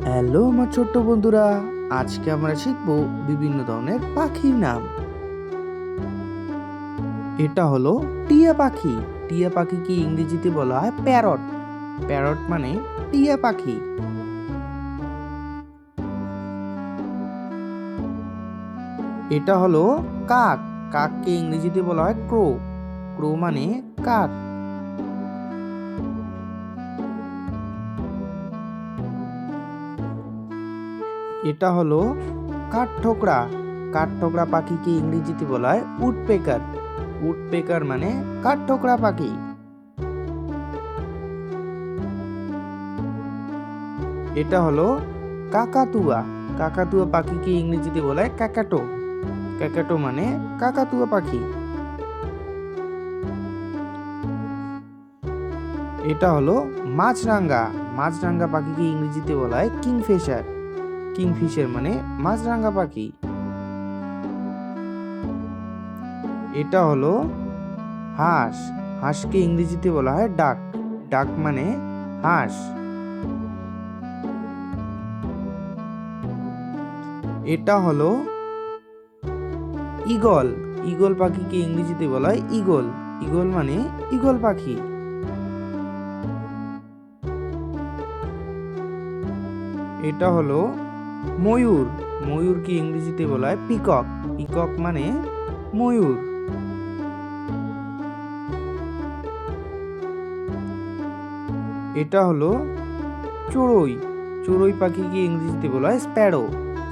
Hello আমার ছোট্ট বন্ধুরা, আজকে আমরা শিখব বিভিন্ন ধরনের পাখির নাম। এটা হলো টিয়া পাখি। টিয়া পাখিকে ইংরেজিতে বলা হয় প্যারট। প্যারট মানে টিয়া পাখি। এটা হলো কাক। কাককে ইংরেজিতে বলা হয় ক্রো। ক্রো মানে কাক। এটা হলো কাঠঠোকরা। কাঠঠোকরা পাখিকে ইংরেজিতে বলা হয় উডপেকার। উডপেকার মানে কাঠঠোকরা পাখি। এটা হলো কাকাতুয়া। কাকাতুয়া পাখিকে ইংরেজিতে বলা হয় ক্যাকাটো। ক্যাকাটো মানে কাকাতুয়া পাখি। এটা হলো মাছরাঙা। মাছরাঙা পাখিকে ইংরেজিতে বলা হয় কিংফিশার। কিংফিশার মানে মাছরাঙা পাখি। এটা হলো হাঁস। হাঁসকে ইংরেজিতে বলা হয় ডাক। ডাক মানে হাঁস। এটা হলো ঈগল। ঈগল পাখিকে ইংরেজিতে বলা হয় ঈগল। ঈগল মানে ঈগল পাখি। এটা হলো ময়ূর। ময়ূরকে ইংরেজিতে বলা হয় পিকক। পিকক মানে ময়ূর। এটা হলো চড়ুই। চড়ুই পাখিকে ইংরেজিতে বলা হয় স্প্যারো।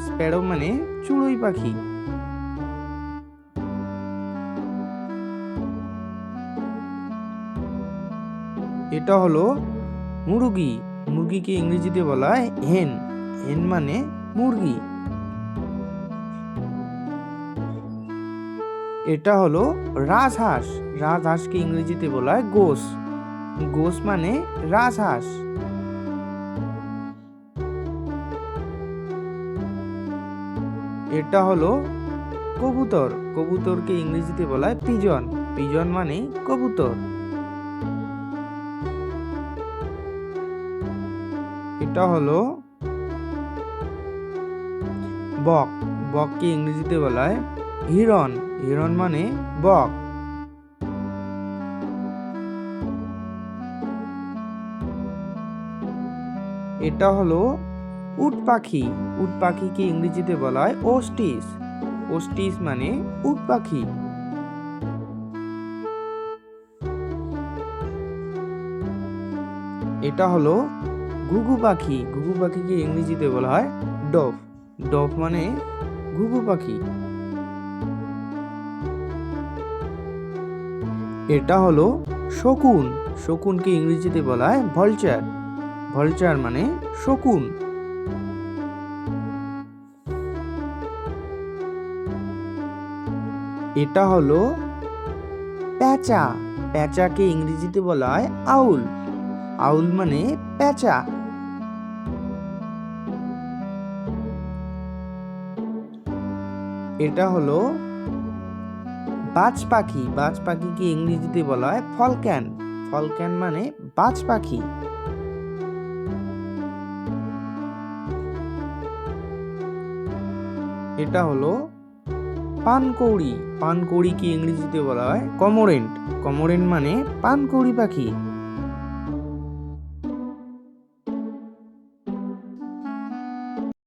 স্প্যারো মানে চড়ুই পাখি। এটা হলো মুরগি। মুরগিকে ইংরেজিতে বলা হয় হেন। হেন মানে মুরগি। এটা হলো রাজহাঁস। রাজহাঁসকে ইংরেজিতে বলা হয় গোস। গোস মানে রাজহাঁস। এটা হলো কবুতর। কবুতরকে ইংরেজিতে বলা হয় পিজন। পিজন মানে কবুতর। এটা হলো বক। বককে ইংরেজিতে বলা হয় হিরন। হিরন মানে বক। এটা হলো উট পাখি। উট পাখিকে ইংরেজিতে বলা হয় ওস্টিস। ওস্টিস মানে উট পাখি। এটা হলো ঘুঘু পাখি। ঘুঘু পাখিকে ইংরেজিতে বলা হয় ডভ। ডভ মানে ঘুঘু পাখি। এটা হলো শকুন। শকুনকে ইংরেজিতে বলা হয় ভলচার। ভলচার মানে শকুন। এটা হলো প্যাঁচা। প্যাঁচাকে ইংরেজিতে বলা হয় আউল। আউল মানে প্যাঁচা। এটা হলো বাজ পাখি। বাজ পাখিকে ইংরেজিতে বলা হয় ফলক্যান। ফলক্যান মানে বাজ পাখি। এটা হলো পানকৌড়ি। পানকৌড়িকে ইংরেজিতে বলা হয় কমোরেন্ট। কমোরেন্ট মানে পানকৌড়ি পাখি।